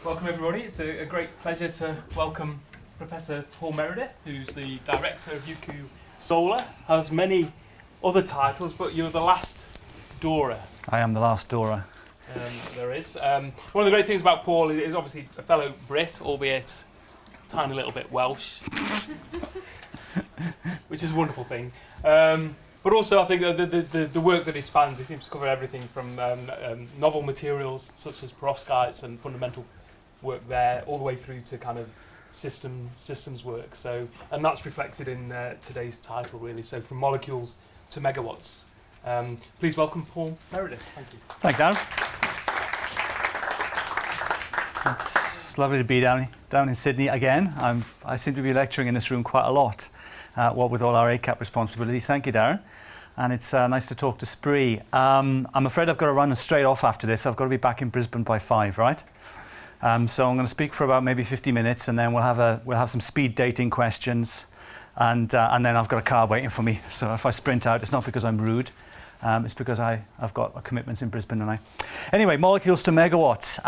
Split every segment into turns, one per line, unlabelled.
Welcome everybody. It's a great pleasure to welcome Professor Paul Meredith, who's the Director of UQ Solar. Has many other titles, but you're the last Dora.
I am the last Dora.
There is. One of the great things about Paul is obviously a fellow Brit, albeit a tiny little bit Welsh, which is a wonderful thing. But also I think the work that he spans, he seems to cover everything from novel materials such as perovskites and fundamental work there, all the way through to kind of systems work. So, and that's reflected in today's title really. So from molecules to megawatts. Please welcome Paul Meredith. Thank you.
Thanks, Darren. It's lovely to be down in Sydney again. I seem to be lecturing in this room quite a lot, what with all our ACAP responsibilities. Thank you, Darren. And it's nice to talk to SPREE. I'm afraid I've got to run straight off after this. I've got to be back in Brisbane by 5, right? So I'm going to speak for about maybe 50 minutes, and then we'll have some speed dating questions, and then I've got a car waiting for me. So if I sprint out, it's not because I'm rude. It's because I've got commitments in Brisbane tonight. Anyway, molecules to megawatts.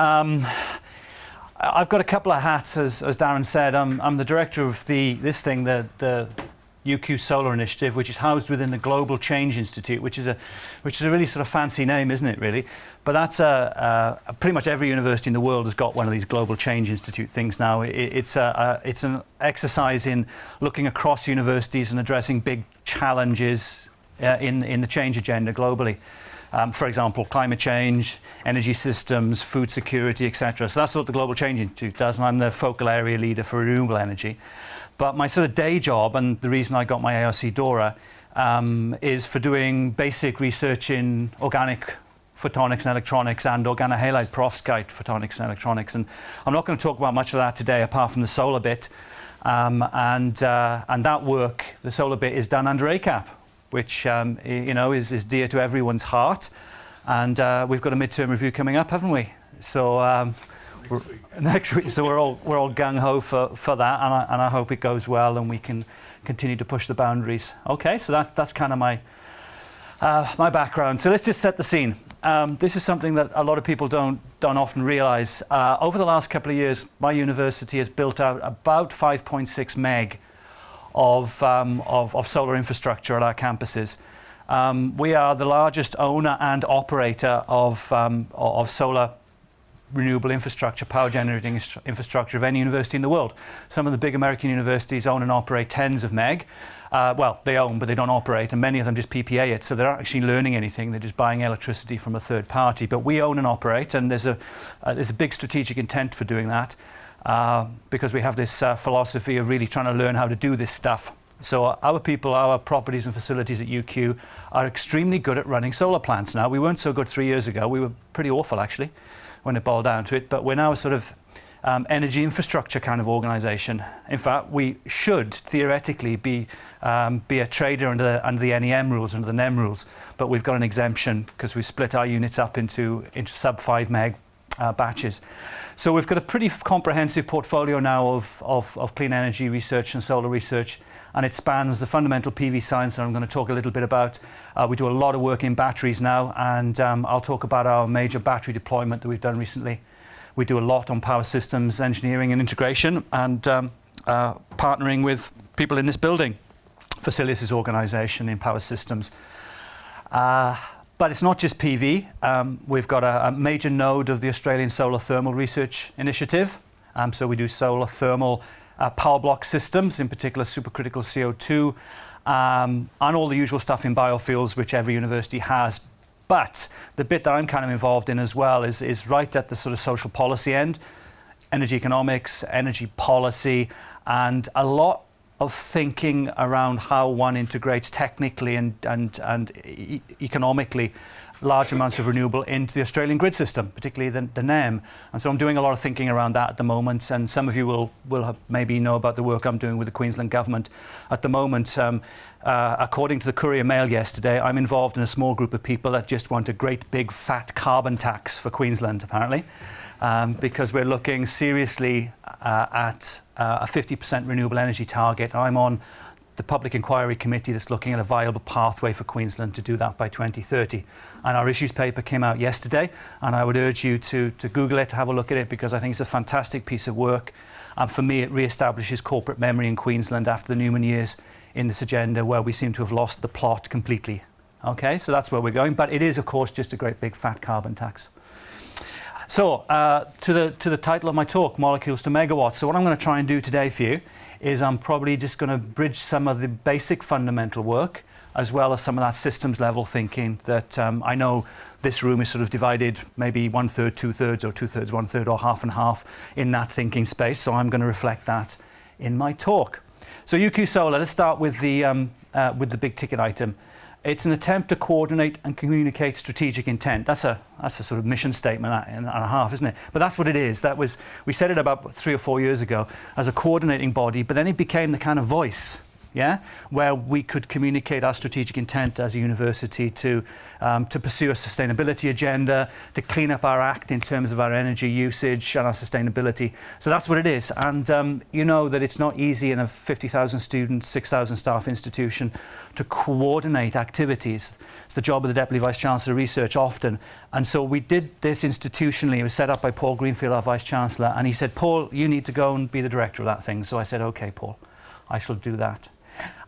I've got a couple of hats, as Darren said. I'm the director of the UQ Solar Initiative, which is housed within the Global Change Institute, which is a really sort of fancy name, isn't it, really? But that's pretty much every university in the world has got one of these Global Change Institute things now. It's an exercise in looking across universities and addressing big challenges in the change agenda globally. For example, climate change, energy systems, food security, etc. So that's what the Global Change Institute does, and I'm the focal area leader for renewable energy. But my sort of day job, and the reason I got my ARC DORA, is for doing basic research in organic photonics and electronics and organohalide perovskite photonics and electronics. And I'm not going to talk about much of that today, apart from the solar bit. And that work, the solar bit, is done under ACAP, which is dear to everyone's heart. And we've got a midterm review coming up, haven't we? So next week, so we're all gung ho for that, and I hope it goes well and we can continue to push the boundaries. Okay, so that's kind of my background. So let's just set the scene. This is something that a lot of people don't often realise. Over the last couple of years, my university has built out about 5.6 meg of solar infrastructure at our campuses. We are the largest owner and operator of solar renewable infrastructure, power generating infrastructure of any university in the world. Some of the big American universities own and operate tens of meg. Well, they own, but they don't operate, and many of them just PPA it, so they're not actually learning anything. They're just buying electricity from a third party. But we own and operate, and there's a big strategic intent for doing that, because we have this philosophy of really trying to learn how to do this stuff. So our people, our properties and facilities at UQ are extremely good at running solar plants now. We weren't so good 3 years ago. We were pretty awful, actually, when it boiled down to it, but we're now a sort of energy infrastructure kind of organisation. In fact, we should theoretically be a trader under the NEM rules, under the NEM rules, but we've got an exemption because we split our units up into sub 5 meg batches. So we've got a pretty comprehensive portfolio now of clean energy research and solar research, and it spans the fundamental PV science that I'm going to talk a little bit about. We do a lot of work in batteries now, and I'll talk about our major battery deployment that we've done recently. We do a lot on power systems engineering and integration, and partnering with people in this building, Facilities organisation in power systems. But it's not just PV. We've got a major node of the Australian Solar Thermal Research Initiative. So we do solar thermal power block systems, in particular supercritical CO2, and all the usual stuff in biofuels, which every university has. But the bit that I'm kind of involved in as well is right at the sort of social policy end, energy economics, energy policy, and a lot of thinking around how one integrates technically and economically large amounts of renewable into the Australian grid system, particularly the NEM. And so I'm doing a lot of thinking around that at the moment, and some of you will maybe know about the work I'm doing with the Queensland government at the moment. According to the Courier Mail yesterday, I'm involved in a small group of people that just want a great big fat carbon tax for Queensland, apparently, because we're looking seriously at a 50% renewable energy target. I'm on the Public Inquiry Committee that's looking at a viable pathway for Queensland to do that by 2030. And our issues paper came out yesterday, and I would urge you to Google it, to have a look at it, because I think it's a fantastic piece of work. And for me, it re-establishes corporate memory in Queensland after the Newman years in this agenda, where we seem to have lost the plot completely. Okay, so that's where we're going. But it is, of course, just a great big fat carbon tax. So, to the title of my talk, Molecules to Megawatts. So what I'm going to try and do today for you is I'm probably just going to bridge some of the basic fundamental work, as well as some of that systems level thinking that I know this room is sort of divided maybe 1/3, 2/3, or 2/3, 1/3, or half and half in that thinking space. So I'm going to reflect that in my talk. So UQ Solar, let's start with the big ticket item. It's an attempt to coordinate and communicate strategic intent. That's a sort of mission statement and a half, isn't it? But that's what it is. We set it about 3 or 4 years ago as a coordinating body, but then it became the kind of voice, yeah, where we could communicate our strategic intent as a university to pursue a sustainability agenda, to clean up our act in terms of our energy usage and our sustainability. So that's what it is. And you know that it's not easy in a 50,000 student, 6,000 staff institution to coordinate activities. It's the job of the Deputy Vice-Chancellor of Research often. And so we did this institutionally. It was set up by Paul Greenfield, our Vice-Chancellor, and he said, Paul, you need to go and be the director of that thing. So I said, okay, Paul, I shall do that.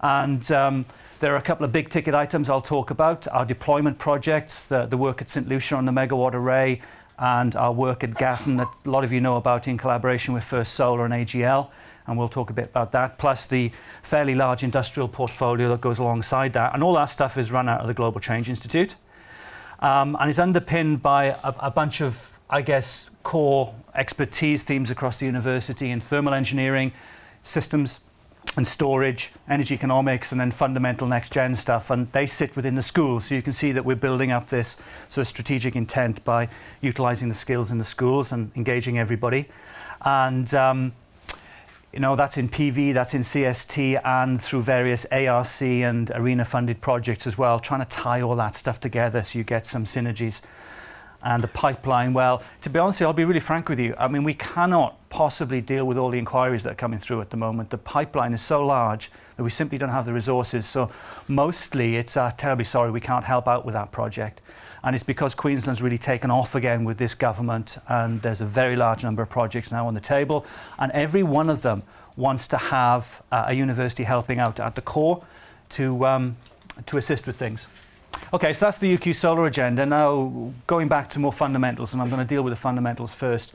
And there are a couple of big ticket items I'll talk about. Our deployment projects, the work at St Lucia on the megawatt array, and our work at Gatton that a lot of you know about in collaboration with First Solar and AGL. And we'll talk a bit about that, plus the fairly large industrial portfolio that goes alongside that. And all that stuff is run out of the Global Change Institute. And it's underpinned by a bunch of, I guess, core expertise themes across the university in thermal engineering, systems and storage, energy economics, and then fundamental next-gen stuff. And they sit within the schools. So you can see that we're building up this sort of strategic intent by utilising the skills in the schools and engaging everybody. And you know, that's in PV, that's in CST, and through various ARC and ARENA-funded projects as well, trying to tie all that stuff together so you get some synergies. And the pipeline, well, to be honest with you, I'll be really frank with you. I mean, we cannot possibly deal with all the inquiries that are coming through at the moment. The pipeline is so large that we simply don't have the resources. So mostly it's terribly sorry we can't help out with that project. And it's because Queensland's really taken off again with this government, and there's a very large number of projects now on the table, and every one of them wants to have a university helping out at the core to assist with things. Okay, so that's the UQ Solar agenda. Now, going back to more fundamentals, and I'm going to deal with the fundamentals first.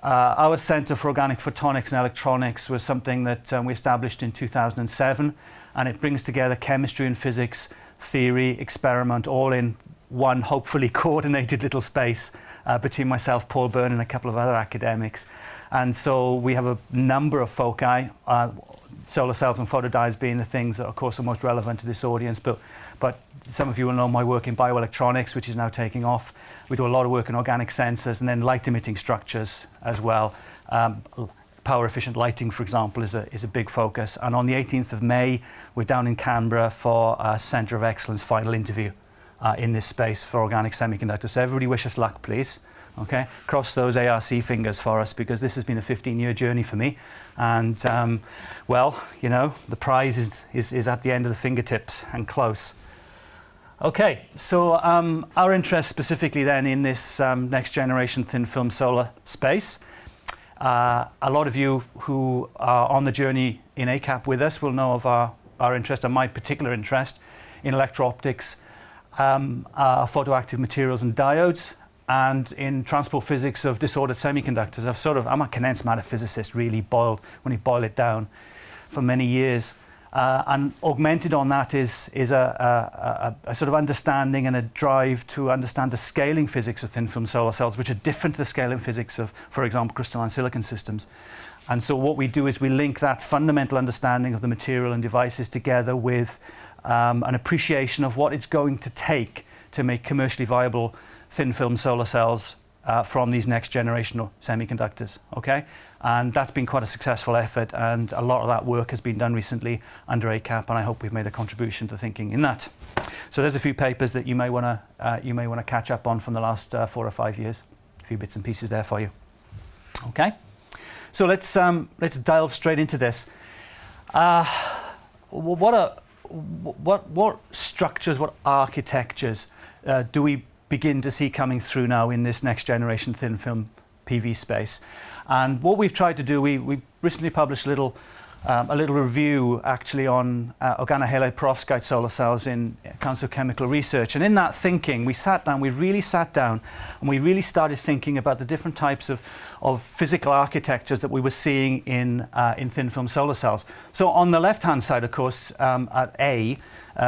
Our Centre for Organic Photonics and Electronics was something that we established in 2007, and it brings together chemistry and physics, theory, experiment, all in one hopefully coordinated little space between myself, Paul Byrne, and a couple of other academics. And so we have a number of foci, solar cells and photodiodes being the things that, of course, are most relevant to this audience. But some of you will know my work in bioelectronics, which is now taking off. We do a lot of work in organic sensors and then light-emitting structures as well. Power-efficient lighting, for example, is a big focus. And on the 18th of May, we're down in Canberra for a Centre of Excellence final interview in this space for organic semiconductors. So everybody wish us luck, please. Okay, cross those ARC fingers for us, because this has been a 15-year journey for me. And, well, you know, the prize is at the end of the fingertips and close. Okay, so our interest specifically then in this next generation thin film solar space. A lot of you who are on the journey in ACAP with us will know of our interest, and my particular interest in electrooptics, photoactive materials and diodes, and in transport physics of disordered semiconductors. I'm a condensed matter physicist, really, when you boil it down, for many years. And augmented on that is a sort of understanding and a drive to understand the scaling physics of thin film solar cells, which are different to the scaling physics of, for example, crystalline silicon systems. And so what we do is we link that fundamental understanding of the material and devices together with an appreciation of what it's going to take to make commercially viable thin film solar cells from these next generational semiconductors, okay? And that's been quite a successful effort, and a lot of that work has been done recently under ACAP, and I hope we've made a contribution to thinking in that. So there's a few papers that you may want to catch up on from the last 4 or 5 years. A few bits and pieces there for you. Okay, so let's delve straight into this. what structures, what architectures do we begin to see coming through now in this next generation thin film PV space? And what we've tried to do, we recently published a little review actually on organohalide perovskite solar cells in Council of Chemical Research. And in that thinking, we really sat down and we really started thinking about the different types of physical architectures that we were seeing in thin film solar cells. So on the left-hand side, of course, at A,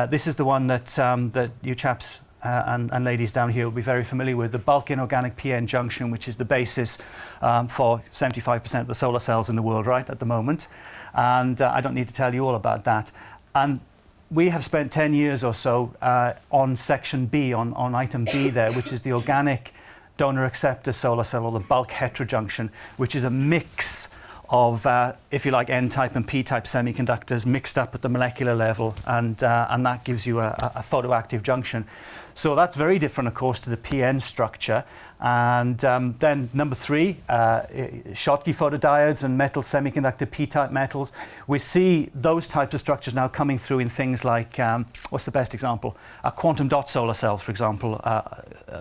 this is the one that you chaps and ladies down here will be very familiar with, the bulk inorganic PN junction, which is the basis for 75% of the solar cells in the world, right, at the moment. And I don't need to tell you all about that. And we have spent 10 years or so on section B, on item B there, which is the organic donor acceptor solar cell, or the bulk heterojunction, which is a mix of, if you like, N-type and P-type semiconductors mixed up at the molecular level, and that gives you a photoactive junction. So that's very different, of course, to the PN structure. And then number 3, Schottky photodiodes and metal semiconductor P-type metals. We see those types of structures now coming through in things like, what's the best example? Quantum dot solar cells, for example,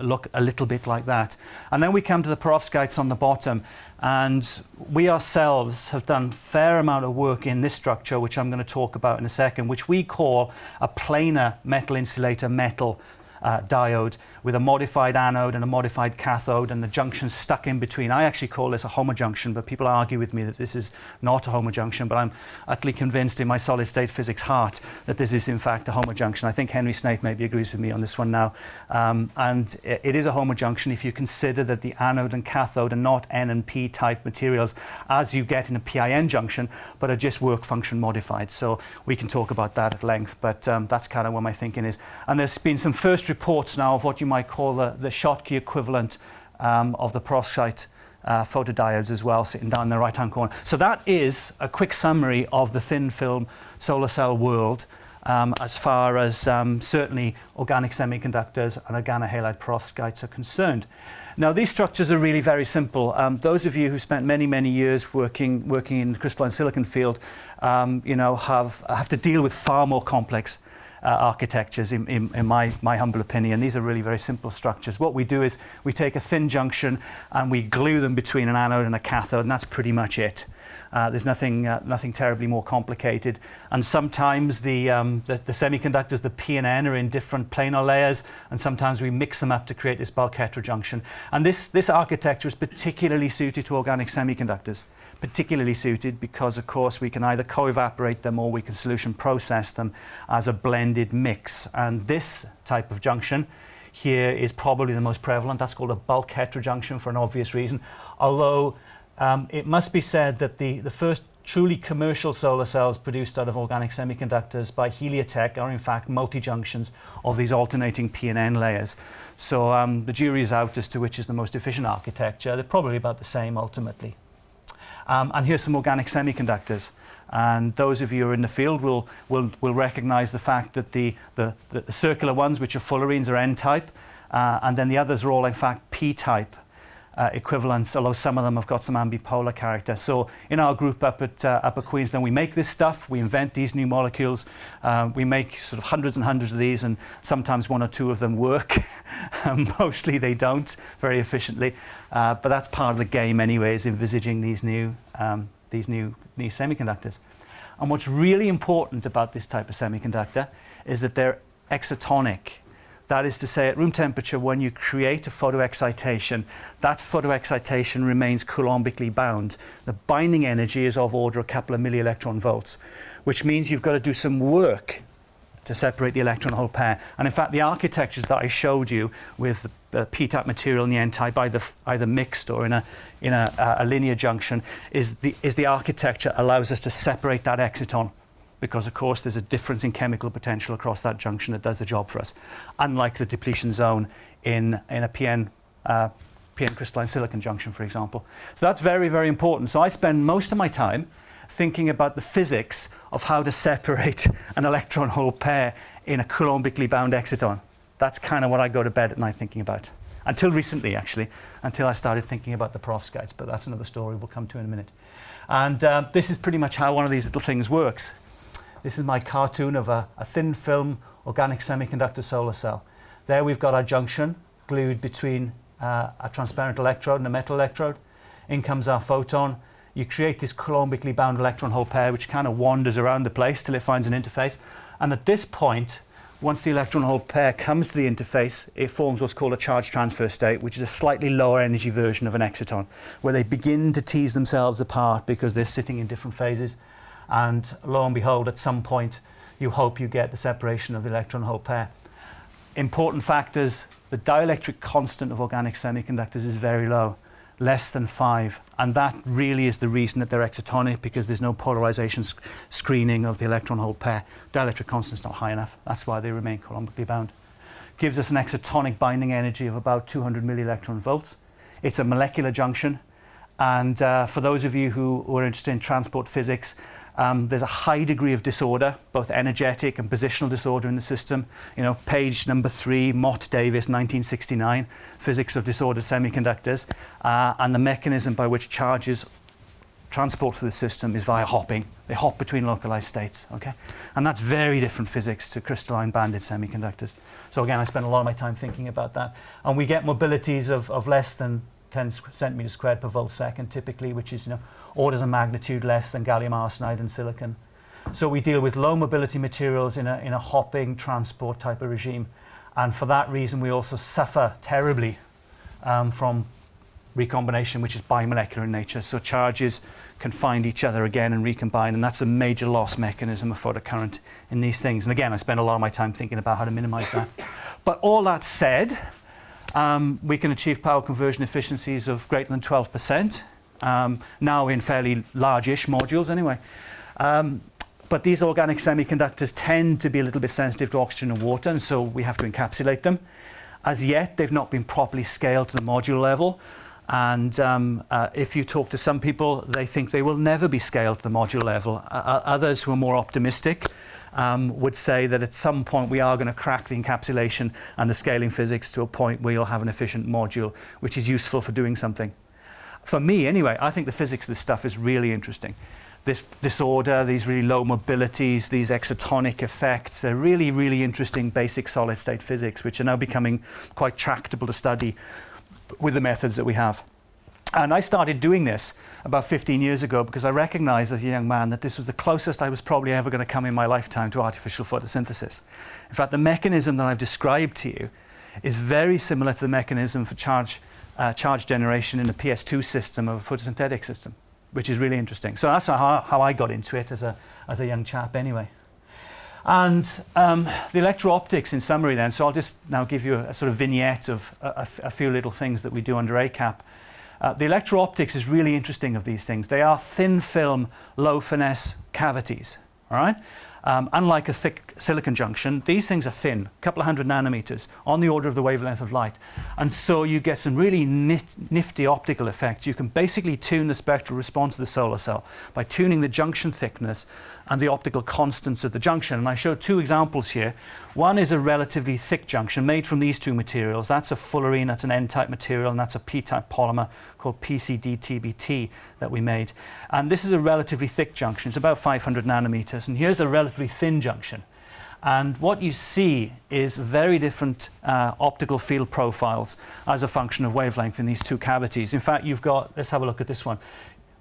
look a little bit like that. And then we come to the perovskites on the bottom. And we ourselves have done a fair amount of work in this structure, which I'm going to talk about in a second, which we call a planar metal insulator metal diode with a modified anode and a modified cathode, and the junction stuck in between. I actually call this a homojunction, but people argue with me that this is not a homojunction, but I'm utterly convinced in my solid state physics heart that this is in fact a homojunction. I think Henry Snaith maybe agrees with me on this one now. And it is a homojunction if you consider that the anode and cathode are not N and P type materials as you get in a PIN junction, but are just work function modified. So we can talk about that at length, but that's kind of what my thinking is. And there's been some first reports now of what you might call the Schottky equivalent of the perovskite photodiodes as well, sitting down in the right-hand corner. So that is a quick summary of the thin film solar cell world as far as certainly organic semiconductors and organohalide perovskites are concerned. Now, these structures are really very simple. Those of you who spent many, many years working in the crystalline silicon field, have to deal with far more complex architectures, in my humble opinion. These are really very simple structures. What we do is we take a thin junction and we glue them between an anode and a cathode, and that's pretty much it. There's nothing terribly more complicated. And sometimes the semiconductors, the P and N, are in different planar layers, and sometimes we mix them up to create this bulk heterojunction. And this architecture is particularly suited to organic semiconductors. Particularly suited because, of course, we can either co-evaporate them or we can solution process them as a blended mix. And this type of junction here is probably the most prevalent. That's called a bulk heterojunction for an obvious reason. Although it must be said that the first truly commercial solar cells produced out of organic semiconductors by Heliotech are in fact multi-junctions of these alternating P and N layers. So the jury is out as to which is the most efficient architecture. They're probably about the same ultimately. And here's some organic semiconductors. And those of you who are in the field will recognize the fact that the circular ones, which are fullerenes, are N-type, and then the others are all, in fact, P-type equivalents, although some of them have got some ambipolar character. So in our group up at Queensland, we make this stuff, we invent these new molecules, we make sort of hundreds and hundreds of these, and sometimes 1 or 2 of them work. Mostly they don't very efficiently, but that's part of the game anyway, is envisaging these new semiconductors. And what's really important about this type of semiconductor is that they're exotonic. That is to say, at room temperature, when you create a photoexcitation, that photoexcitation remains coulombically bound. The binding energy is of order a couple of millielectron volts, which means you've got to do some work to separate the electron hole pair. And in fact, the architectures that I showed you with the P-type material and the N-type, either mixed or in a linear junction, is the architecture allows us to separate that exciton. Because, of course, there's a difference in chemical potential across that junction that does the job for us, unlike the depletion zone in a PN crystalline silicon junction, for example. So that's very, very important. So I spend most of my time thinking about the physics of how to separate an electron hole pair in a coulombically bound exciton. That's kind of what I go to bed at night thinking about. Until recently, actually, until I started thinking about the perovskites, but that's another story we'll come to in a minute. And this is pretty much how one of these little things works. This is my cartoon of a thin film organic semiconductor solar cell. There we've got our junction glued between a transparent electrode and a metal electrode. In comes our photon. You create this coulombically bound electron hole pair which kind of wanders around the place till it finds an interface. And at this point, once the electron hole pair comes to the interface, it forms what's called a charge transfer state, which is a slightly lower energy version of an exciton, where they begin to tease themselves apart because they're sitting in different phases. And lo and behold, at some point, you hope you get the separation of the electron hole pair. Important factors: the dielectric constant of organic semiconductors is very low, less than 5. And that really is the reason that they're excitonic, because there's no polarization screening of the electron hole pair. Dielectric constant is not high enough. That's why they remain coulombically bound. Gives us an excitonic binding energy of about 200 millielectron volts. It's a molecular junction. And for those of you who are interested in transport physics, there's a high degree of disorder, both energetic and positional disorder in the system. You know, page number 3, Mott Davis, 1969, Physics of Disordered Semiconductors. And the mechanism by which charges transport through the system is via hopping. They hop between localized states, okay? And that's very different physics to crystalline banded semiconductors. So again, I spent a lot of my time thinking about that. And we get mobilities of less than 10 centimeters squared per volt second typically, which is, you know, orders of magnitude less than gallium arsenide and silicon. So we deal with low mobility materials in a hopping transport type of regime. And for that reason, we also suffer terribly from recombination, which is bimolecular in nature. So charges can find each other again and recombine, and that's a major loss mechanism of photocurrent in these things. And again, I spent a lot of my time thinking about how to minimize that. But all that said, we can achieve power conversion efficiencies of greater than 12%, now in fairly large-ish modules anyway. But these organic semiconductors tend to be a little bit sensitive to oxygen and water, and so we have to encapsulate them. As yet, they've not been properly scaled to the module level. And if you talk to some people, they think they will never be scaled to the module level. Others who are more optimistic would say that at some point we are going to crack the encapsulation and the scaling physics to a point where you'll have an efficient module, which is useful for doing something. For me, anyway, I think the physics of this stuff is really interesting. This disorder, these really low mobilities, these excitonic effects are really, really interesting basic solid-state physics, which are now becoming quite tractable to study with the methods that we have. And I started doing this about 15 years ago because I recognized as a young man that this was the closest I was probably ever going to come in my lifetime to artificial photosynthesis. In fact, the mechanism that I've described to you is very similar to the mechanism for charge generation in the PS2 system of a photosynthetic system, which is really interesting. So that's how I got into it as a young chap anyway. And the electrooptics in summary then, so I'll just now give you a sort of vignette of a few little things that we do under ACAP. The electrooptics is really interesting of these things. They are thin film, low finesse cavities, all right? Unlike a thick silicon junction, these things are thin, a couple of 100 nanometers, on the order of the wavelength of light. And so you get some really nifty optical effects. You can basically tune the spectral response of the solar cell by tuning the junction thickness and the optical constants of the junction. And I show two examples here. One is a relatively thick junction made from these two materials. That's a fullerene, that's an N-type material, and that's a P-type polymer called PCD-TBT that we made. And this is a relatively thick junction. It's about 500 nanometers. And here's a relatively thin junction. And what you see is very different optical field profiles as a function of wavelength in these two cavities. In fact, you've got, let's have a look at this one,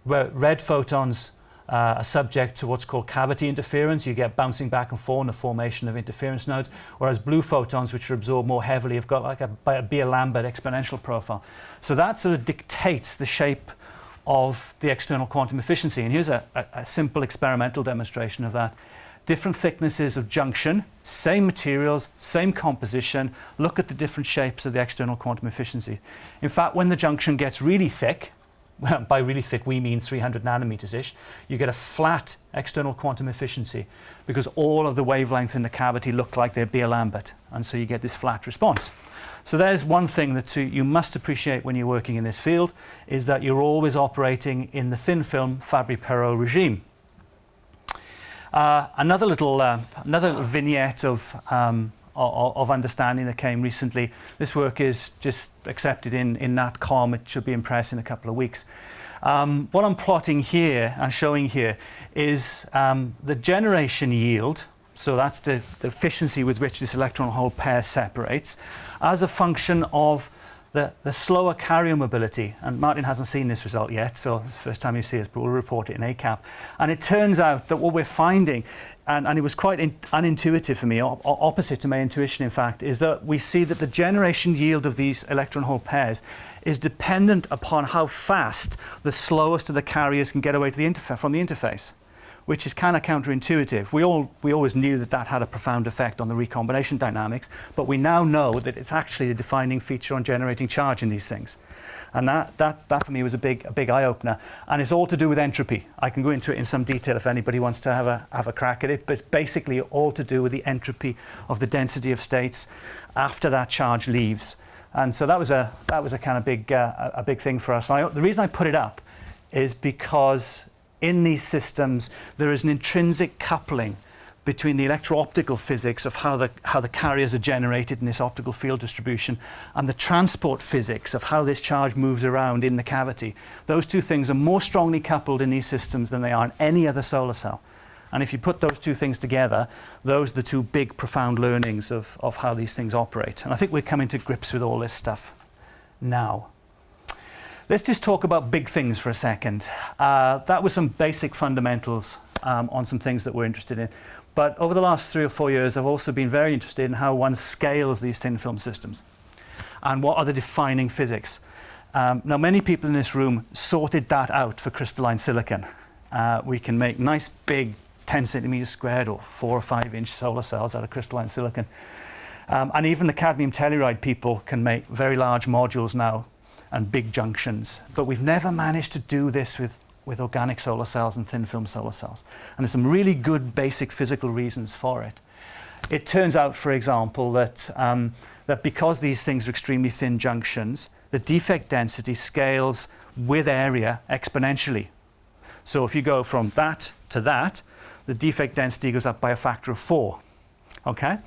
where red photons are subject to what's called cavity interference. You get bouncing back and forth and the formation of interference nodes, whereas blue photons, which are absorbed more heavily, have got like a Beer-Lambert exponential profile. So that sort of dictates the shape of the external quantum efficiency. And here's a simple experimental demonstration of that. Different thicknesses of junction, same materials, same composition. Look at the different shapes of the external quantum efficiency. In fact, when the junction gets really thick, well, by really thick we mean 300 nanometers-ish, you get a flat external quantum efficiency because all of the wavelengths in the cavity look like they're Beer-Lambert, and so you get this flat response. So there's one thing that you must appreciate when you're working in this field, is that you're always operating in the thin film Fabry-Perot regime. Another little vignette of understanding that came recently. This work is just accepted in NatCom. It should be in press in a couple of weeks. What I'm plotting here and showing here is the generation yield, so that's the efficiency with which this electron-hole pair separates, as a function of the slower carrier mobility. And Martin hasn't seen this result yet, so it's the first time you see it, but we'll report it in ACAP. And it turns out that what we're finding, and it was quite unintuitive for me, opposite to my intuition in fact, is that we see that the generation yield of these electron-hole pairs is dependent upon how fast the slowest of the carriers can get away to from the interface, which is kind of counterintuitive. We always knew that that had a profound effect on the recombination dynamics, but we now know that it's actually a defining feature on generating charge in these things. And that for me was a big eye-opener. And it's all to do with entropy. I can go into it in some detail if anybody wants to have a crack at it, but it's basically all to do with the entropy of the density of states after that charge leaves. And so that was a kind of big thing for us. The reason I put it up is because in these systems, there is an intrinsic coupling between the electro-optical physics of how the carriers are generated in this optical field distribution and the transport physics of how this charge moves around in the cavity. Those two things are more strongly coupled in these systems than they are in any other solar cell. And if you put those two things together, those are the two big, profound learnings of how these things operate. And I think we're coming to grips with all this stuff now. Let's just talk about big things for a second. That was some basic fundamentals on some things that we're interested in. But over the last 3 or 4 years, I've also been very interested in how one scales these thin film systems and what are the defining physics. Now, many people in this room sorted that out for crystalline silicon. We can make nice big 10 centimeters squared or 4 or 5 inch solar cells out of crystalline silicon. And even the cadmium telluride people can make very large modules now and big junctions, but we've never managed to do this with organic solar cells and thin film solar cells. And there's some really good basic physical reasons for it. It turns out, for example, that because these things are extremely thin junctions, the defect density scales with area exponentially. So if you go from that to that, the defect density goes up by a factor of 4. Okay?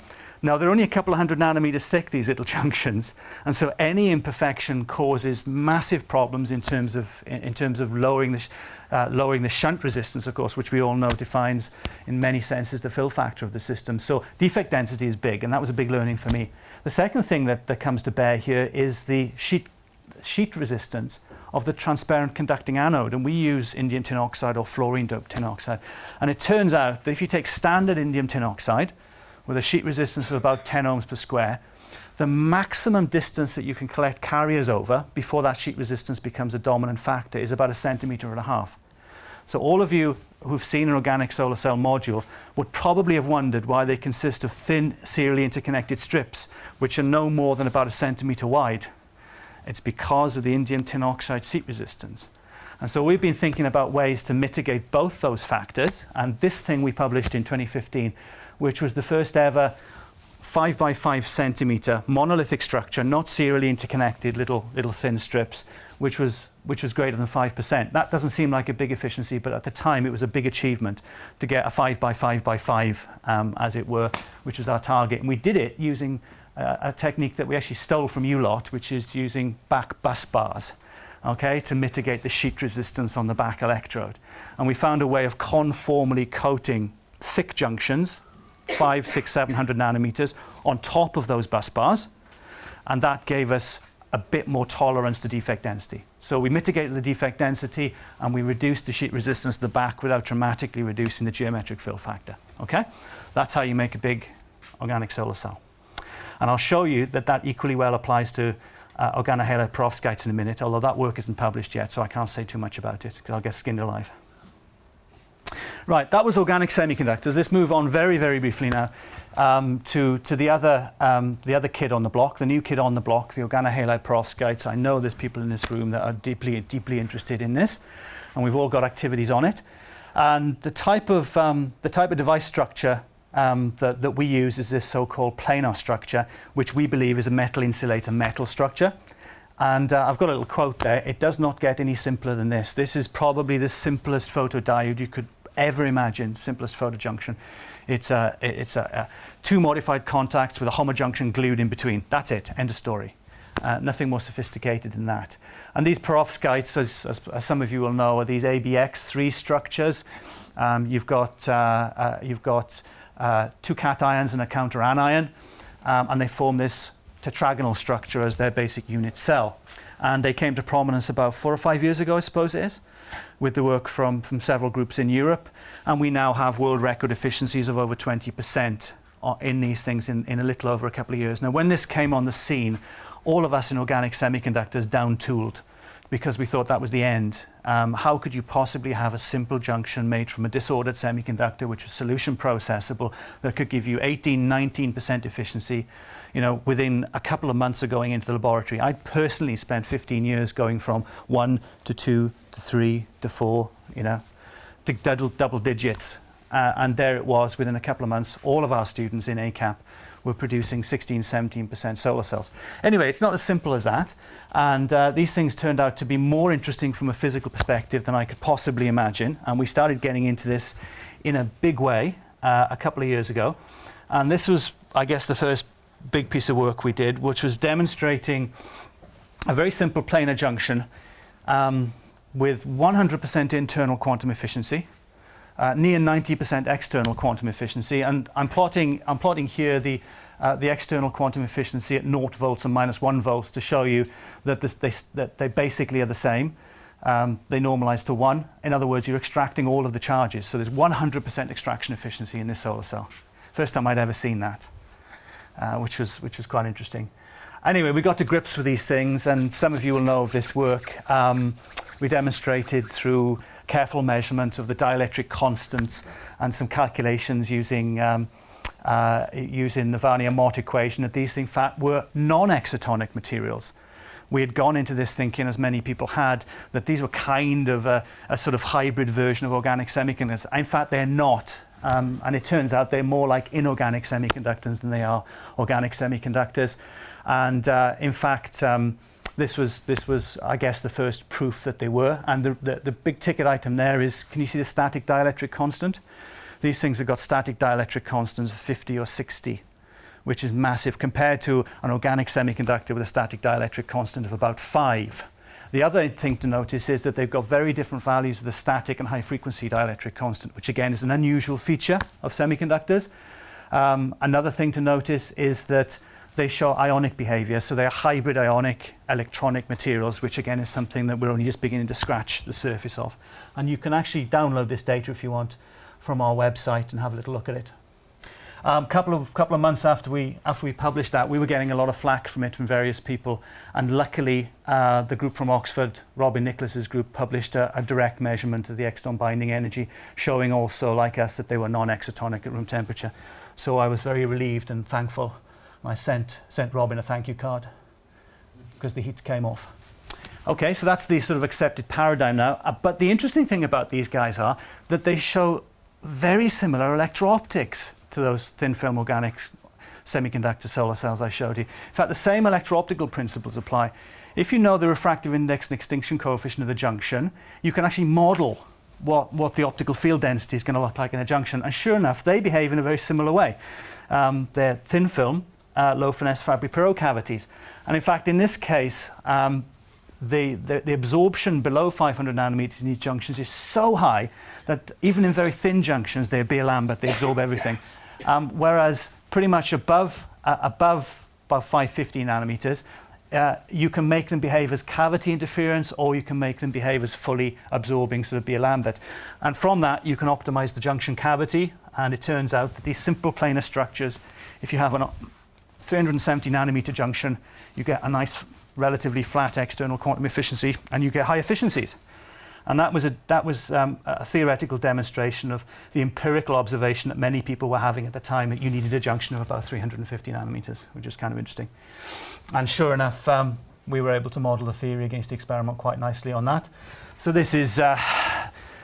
Now, they're only a couple of 100 nanometers thick, these little junctions, and so any imperfection causes massive problems in terms of lowering the shunt resistance, of course, which we all know defines, in many senses, the fill factor of the system. So defect density is big, and that was a big learning for me. The second thing that comes to bear here is the sheet resistance of the transparent conducting anode, and we use indium tin oxide or fluorine-doped tin oxide. And it turns out that if you take standard indium tin oxide, with a sheet resistance of about 10 ohms per square, the maximum distance that you can collect carriers over before that sheet resistance becomes a dominant factor is about 1.5 centimeters. So all of you who've seen an organic solar cell module would probably have wondered why they consist of thin serially interconnected strips, which are no more than about 1 centimeter wide. It's because of the indium tin oxide sheet resistance. And so we've been thinking about ways to mitigate both those factors, and this thing we published in 2015, which was the first ever 5 by 5 centimeter monolithic structure, not serially interconnected little thin strips, which was greater than 5%. That doesn't seem like a big efficiency, but at the time it was a big achievement to get a 5 by 5 by 5, as it were, which was our target. And we did it using a technique that we actually stole from ULOT, which is using back bus bars, okay, to mitigate the sheet resistance on the back electrode. And we found a way of conformally coating thick junctions, 500, 600, 700 nanometers on top of those bus bars, and that gave us a bit more tolerance to defect density. So we mitigated the defect density and we reduced the sheet resistance to the back without dramatically reducing the geometric fill factor. Okay? That's how you make a big organic solar cell. And I'll show you that equally well applies to organohalide perovskites in a minute, although that work isn't published yet, so I can't say too much about it because I'll get skinned alive. Right, that was organic semiconductors. Let's move on very, very briefly now to the other kid on the block, the new kid on the block, the organohalide perovskites. I know there's people in this room that are deeply, deeply interested in this, and we've all got activities on it. And the type of device structure that we use is this so-called planar structure, which we believe is a metal insulator metal structure. And I've got a little quote there. It does not get any simpler than this. This is probably the simplest photodiode you could ever imagine, simplest photojunction. It's 2 modified contacts with a homojunction glued in between. That's it, end of story. Nothing more sophisticated than that. And these perovskites, as some of you will know, are these ABX3 structures. You've got two cations and a counteranion, and they form this tetragonal structure as their basic unit cell. And they came to prominence about 4 or 5 years ago, I suppose it is, with the work from several groups in Europe. And we now have world record efficiencies of over 20% in these things in a little over a couple of years. Now, when this came on the scene, all of us in organic semiconductors down-tooled because we thought that was the end. How could you possibly have a simple junction made from a disordered semiconductor, which was solution processable, that could give you 18, 19% efficiency, within a couple of months of going into the laboratory? I personally spent 15 years going from 1 to 2 to 3 to 4, to double digits. And there it was, within a couple of months, all of our students in ACAP were producing 16, 17% solar cells. Anyway, it's not as simple as that. And these things turned out to be more interesting from a physical perspective than I could possibly imagine. And we started getting into this in a big way a couple of years ago. And this was, I guess, the first big piece of work we did, which was demonstrating a very simple planar junction with 100% internal quantum efficiency, near 90% external quantum efficiency, and I'm plotting here the external quantum efficiency at 0 volts and -1 volts to show you that they basically are the same. They normalize to 1. In other words, you're extracting all of the charges. So there's 100% extraction efficiency in this solar cell. First time I'd ever seen that, which was quite interesting. Anyway, we got to grips with these things, and some of you will know of this work. We demonstrated through careful measurement of the dielectric constants and some calculations using the Varnier-Mott equation that these things, in fact, were non-excitonic materials. We had gone into this thinking, as many people had, that these were kind of a sort of hybrid version of organic semiconductors. In fact, they're not. And it turns out they're more like inorganic semiconductors than they are organic semiconductors. And in fact, this was, I guess, the first proof that they were. And the big ticket item there is, can you see the static dielectric constant? These things have got static dielectric constants of 50 or 60, which is massive compared to an organic semiconductor with a static dielectric constant of about 5. The other thing to notice is that they've got very different values of the static and high frequency dielectric constant, which again is an unusual feature of semiconductors. Another thing to notice is that they show ionic behavior, so they're hybrid ionic electronic materials, which again is something that we're only just beginning to scratch the surface of. And you can actually download this data if you want from our website and have a little look at it. Couple of months after we published that, we were getting a lot of flack from it from various people, and luckily the group from Oxford, Robin Nicholas's group, published a direct measurement of the exciton binding energy, showing also, like us, that they were non-excitonic at room temperature. So I was very relieved and thankful. I sent Robin a thank you card because the heat came off. Okay, so that's the sort of accepted paradigm now. But the interesting thing about these guys are that they show very similar electro-optics to those thin-film organic semiconductor solar cells I showed you. In fact, the same electro-optical principles apply. If you know the refractive index and extinction coefficient of the junction, you can actually model what the optical field density is going to look like in a junction. And sure enough, they behave in a very similar way. They're thin film, low finesse Fabry-Perot cavities. And in fact, in this case, the absorption below 500 nanometers in these junctions is so high that even in very thin junctions, they're Beer-Lambert, they absorb everything. Whereas pretty much above about 550 nanometers, you can make them behave as cavity interference, or you can make them behave as fully absorbing sort of Beer-Lambert. And from that, you can optimize the junction cavity. And it turns out that these simple planar structures, if you have a 370 nanometer junction, you get a nice, relatively flat external quantum efficiency, and you get high efficiencies. And that was a theoretical demonstration of the empirical observation that many people were having at the time, that you needed a junction of about 350 nanometers, which is kind of interesting. And sure enough, we were able to model the theory against the experiment quite nicely on that. So this is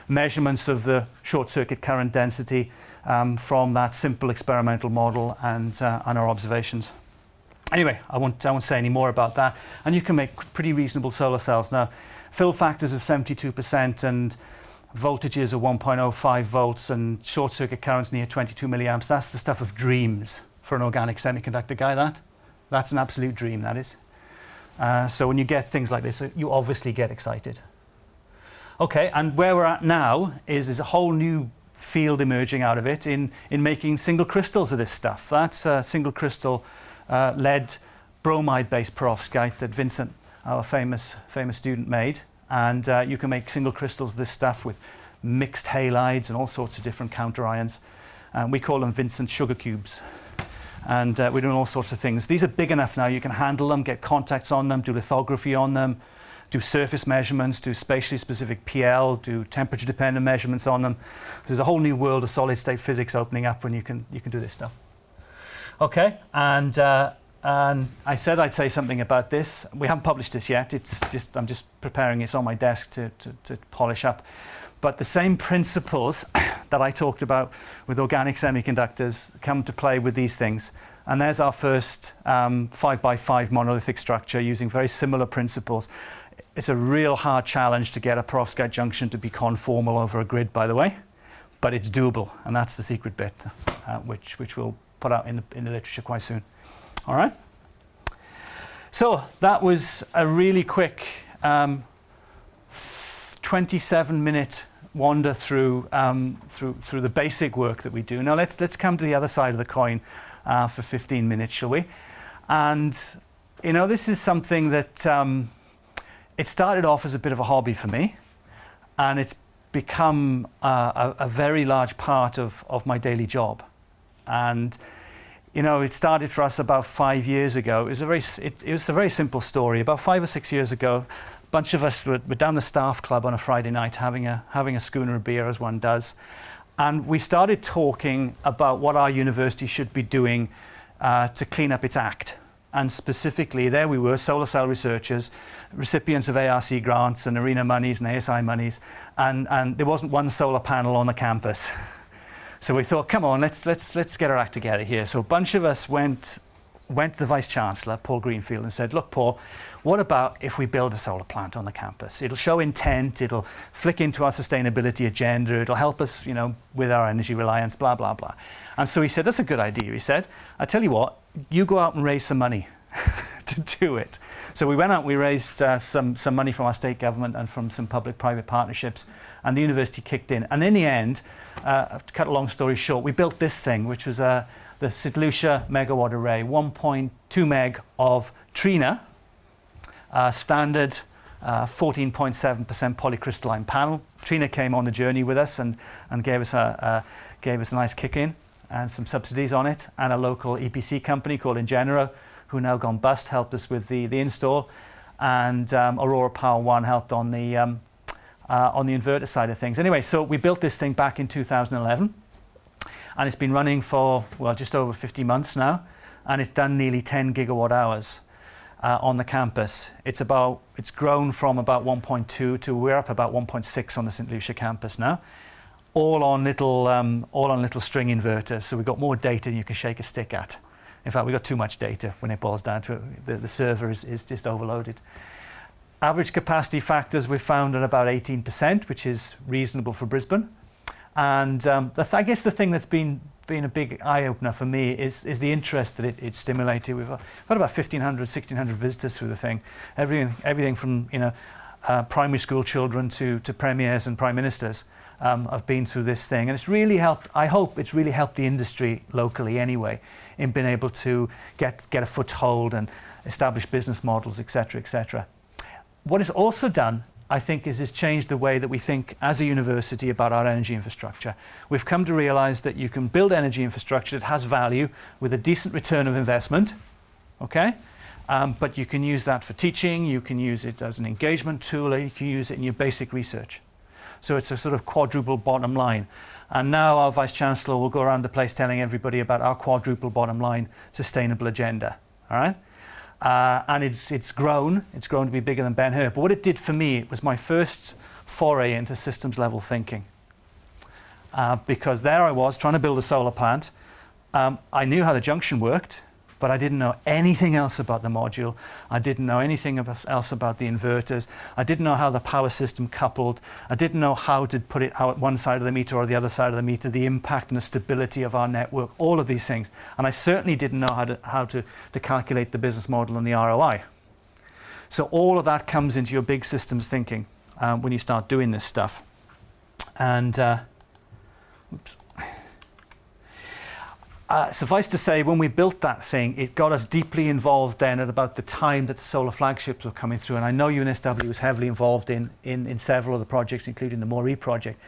measurements of the short circuit current density from that simple experimental model and our observations. Anyway, I won't say any more about that. And you can make pretty reasonable solar cells. Now, fill factors of 72% and voltages of 1.05 volts and short circuit currents near 22 milliamps. That's the stuff of dreams for an organic semiconductor guy, that's an absolute dream, that is. So when you get things like this, you obviously get excited. Okay, and where we're at now is there's a whole new field emerging out of it in making single crystals of this stuff. That's a single crystal lead bromide-based perovskite that Vincent, our famous student, made. And you can make single crystals of this stuff with mixed halides and all sorts of different counter ions. We call them Vincent sugar cubes. And we're doing all sorts of things. These are big enough now, you can handle them, get contacts on them, do lithography on them, do surface measurements, do spatially specific PL, do temperature dependent measurements on them. There's a whole new world of solid state physics opening up when you can do this stuff. Okay, and I said I'd say something about this. We haven't published this yet. I'm just preparing. It's on my desk to polish up. But the same principles that I talked about with organic semiconductors come to play with these things. And there's our first 5x5 monolithic structure using very similar principles. It's a real hard challenge to get a perovskite junction to be conformal over a grid, by the way, but it's doable, and that's the secret bit, which we'll put out in the literature quite soon. All right. So that was a really quick 27-minute wander through the basic work that we do. Now let's come to the other side of the coin for 15 minutes, shall we? And you know, this is something that it started off as a bit of a hobby for me, and it's become a very large part of my daily job. And you know, it started for us about 5 years ago. It was a very simple story. About 5 or 6 years ago, a bunch of us were down the staff club on a Friday night having a schooner of beer, as one does. And we started talking about what our university should be doing to clean up its act. And specifically, there we were, solar cell researchers, recipients of ARC grants and ARENA monies and ASI monies, and there wasn't one solar panel on the campus. So we thought, come on, let's get our act together here. So a bunch of us went to the Vice Chancellor, Paul Greenfield, and said, look, Paul, what about if we build a solar plant on the campus? It'll show intent, it'll flick into our sustainability agenda, it'll help us, you know, with our energy reliance, blah, blah, blah. And so he said, that's a good idea. He said, I tell you what, you go out and raise some money to do it. So we went out, we raised some money from our state government and from some public-private partnerships, and the university kicked in. And in the end, to cut a long story short, we built this thing, which was the St. Lucia megawatt array, 1.2 meg of Trina, standard 14.7% polycrystalline panel. Trina came on the journey with us and gave us a nice kick in and some subsidies on it, and a local EPC company called Ingenero, who now gone bust, helped us with the install, and Aurora Power One helped on the inverter side of things. Anyway, so we built this thing back in 2011, and it's been running for, well, just over 50 months now, and it's done nearly 10 gigawatt hours on the campus. It's grown from about 1.2 to we're up about 1.6 on the St. Lucia campus now, all on little string inverters. So we've got more data than you can shake a stick at. In fact, we've got too much data when it boils down to it. The server is just overloaded. Average capacity factors we've found at about 18%, which is reasonable for Brisbane. And I guess the thing that's been a big eye-opener for me is the interest that it's stimulated. We've got about 1,500, 1,600 visitors through the thing. Everything from primary school children to premiers and prime ministers have been through this thing. And it's really helped, I hope it's really helped the industry locally anyway, in being able to get a foothold and establish business models, et cetera, et cetera. What it's also done, I think, is it's changed the way that we think as a university about our energy infrastructure. We've come to realize that you can build energy infrastructure that has value with a decent return of investment, okay? But you can use that for teaching, you can use it as an engagement tool, or you can use it in your basic research. So it's a sort of quadruple bottom line. And now our Vice Chancellor will go around the place telling everybody about our quadruple bottom line sustainable agenda, all right? And it's grown to be bigger than Ben-Hur. But what it did for me, it was my first foray into systems level thinking. Because there I was trying to build a solar plant. I knew how the junction worked, but I didn't know anything else about the module. I didn't know anything else about the inverters. I didn't know how the power system coupled. I didn't know how to put it out one side of the meter or the other side of the meter, the impact and the stability of our network, all of these things. And I certainly didn't know how to calculate the business model and the ROI. So all of that comes into your big systems thinking when you start doing this stuff. And suffice to say, when we built that thing, it got us deeply involved then at about the time that the solar flagships were coming through. And I know UNSW was heavily involved in several of the projects, including the Moree project.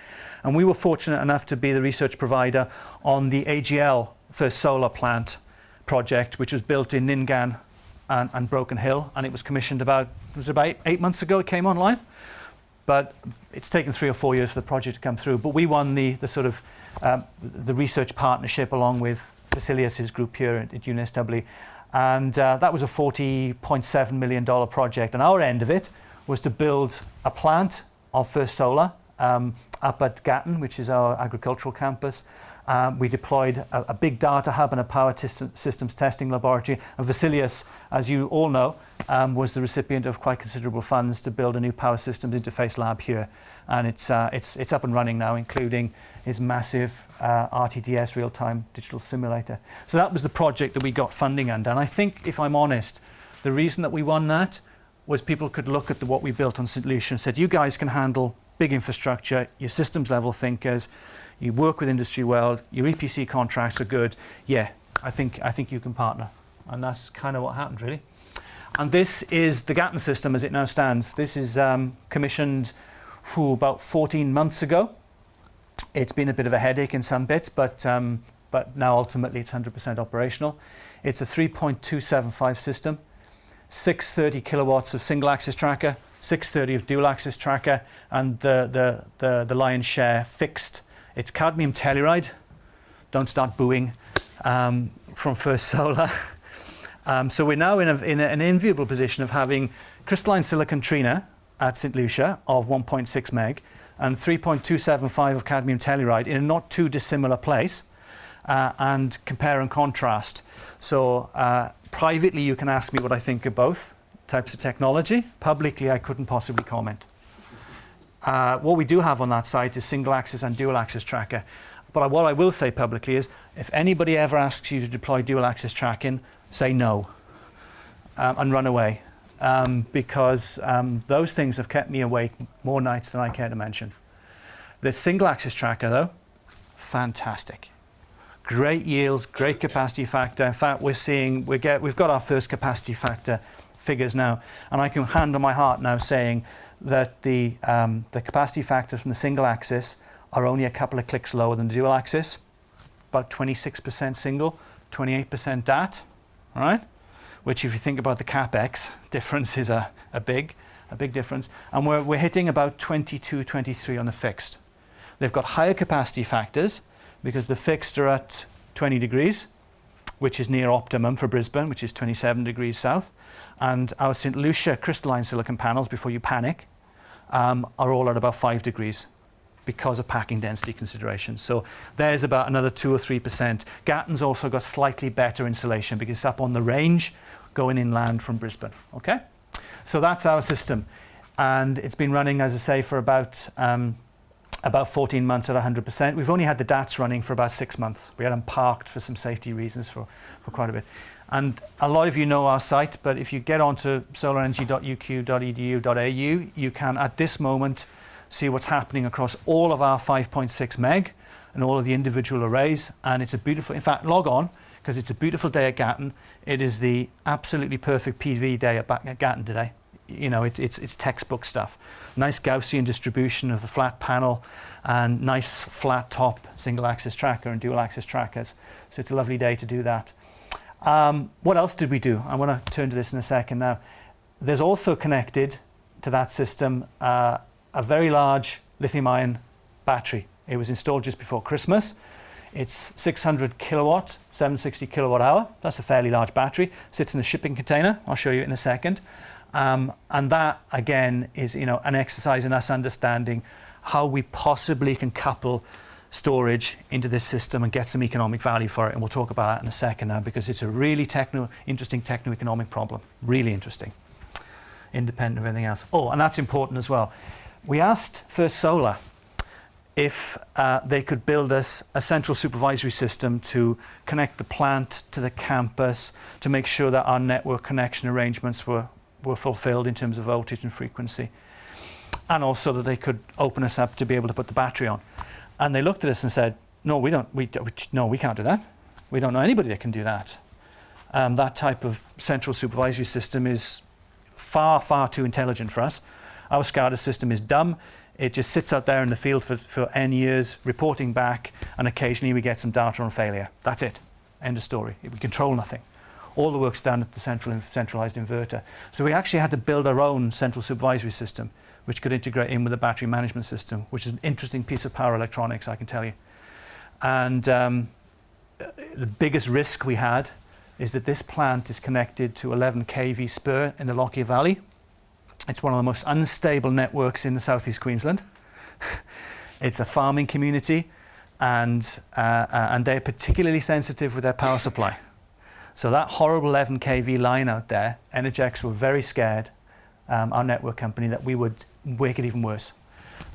And we were fortunate enough to be the research provider on the AGL first solar plant project, which was built in Ningan and Broken Hill. And it was commissioned about 8 months ago it came online. But it's taken 3 or 4 years for the project to come through. But we won the sort of the research partnership along with Vasilius' group here at UNSW. And that was a $40.7 million project. And our end of it was to build a plant of First Solar up at Gatton, which is our agricultural campus. We deployed a big data hub and a power systems testing laboratory. And Vasilius, as you all know, was the recipient of quite considerable funds to build a new power systems interface lab here. And it's up and running now, including his massive RTDS real-time digital simulator. So that was the project that we got funding under. And I think, if I'm honest, the reason that we won that was people could look at what we built on St. Lucia and said, you guys can handle big infrastructure, you're systems level thinkers, you work with industry well, your EPC contracts are good. Yeah, I think you can partner. And that's kind of what happened, really. And this is the Gatton system as it now stands. This is commissioned about 14 months ago. It's been a bit of a headache in some bits, but now ultimately it's 100% operational. It's a 3.275 system, 630 kilowatts of single axis tracker, 630 of dual axis tracker, and the lion's share fixed. It's cadmium telluride. Don't start booing from First Solar. So we're now in an enviable position of having crystalline silicon trina at St. Lucia of 1.6 meg and 3.275 of cadmium telluride in a not too dissimilar place, and compare and contrast. So privately you can ask me what I think of both types of technology. Publicly I couldn't possibly comment. What we do have on that site is single axis and dual axis tracker. But what I will say publicly is, if anybody ever asks you to deploy dual axis tracking, say no and run away. Because those things have kept me awake more nights than I care to mention. The single axis tracker though, fantastic. Great yields, great capacity factor. In fact, we've got our first capacity factor figures now, and I can hand on my heart now saying that the capacity factors from the single axis are only a couple of clicks lower than the dual axis, about 26% single, 28% DAT, all right? Which, if you think about the capex difference, is a big difference. And we're hitting about 22, 23 on the fixed. They've got higher capacity factors because the fixed are at 20 degrees, which is near optimum for Brisbane, which is 27 degrees south. And our St. Lucia crystalline silicon panels, before you panic, are all at about 5 degrees because of packing density considerations. So there's about another 2 or 3%. Gatton's also got slightly better insulation because it's up on the range going inland from Brisbane. Okay? So that's our system. And it's been running, as I say, for about 14 months at 100%. We've only had the DATs running for about 6 months. We had them parked for some safety reasons for quite a bit. And a lot of you know our site, but if you get onto solarenergy.uq.edu.au, you can, at this moment, see what's happening across all of our 5.6 meg and all of the individual arrays. And it's a beautiful, in fact, log on, because it's a beautiful day at Gatton. It is the absolutely perfect PV day at Gatton today. You know, it's textbook stuff. Nice Gaussian distribution of the flat panel and nice flat top single axis tracker and dual axis trackers. So it's a lovely day to do that. What else did we do? I want to turn to this in a second now. There's also connected to that system a very large lithium-ion battery. It was installed just before Christmas. It's 600 kilowatt, 760 kilowatt hour. That's a fairly large battery. Sits in a shipping container. I'll show you in a second. And that, again, is an exercise in us understanding how we possibly can couple storage into this system and get some economic value for it. And we'll talk about that in a second now, because it's a really interesting techno-economic problem. Really interesting. Independent of anything else. Oh, and that's important as well. We asked First Solar if they could build us a central supervisory system to connect the plant to the campus, to make sure that our network connection arrangements were were fulfilled in terms of voltage and frequency. And also that they could open us up to be able to put the battery on. And they looked at us and said, no, we can't do that. We don't know anybody that can do that. That type of central supervisory system is far, far too intelligent for us. Our SCADA system is dumb. It just sits out there in the field for N years, reporting back, and occasionally we get some data on failure. That's it. End of story. We control nothing. All the work's done at the centralised inverter. So we actually had to build our own central supervisory system, which could integrate in with the battery management system, which is an interesting piece of power electronics, I can tell you. And the biggest risk we had is that this plant is connected to 11 kV SPREE in the Lockyer Valley. It's one of the most unstable networks in the southeast Queensland. It's a farming community, and they're particularly sensitive with their power supply. So that horrible 11 kV line out there, Energex were very scared, our network company, that we would make it even worse.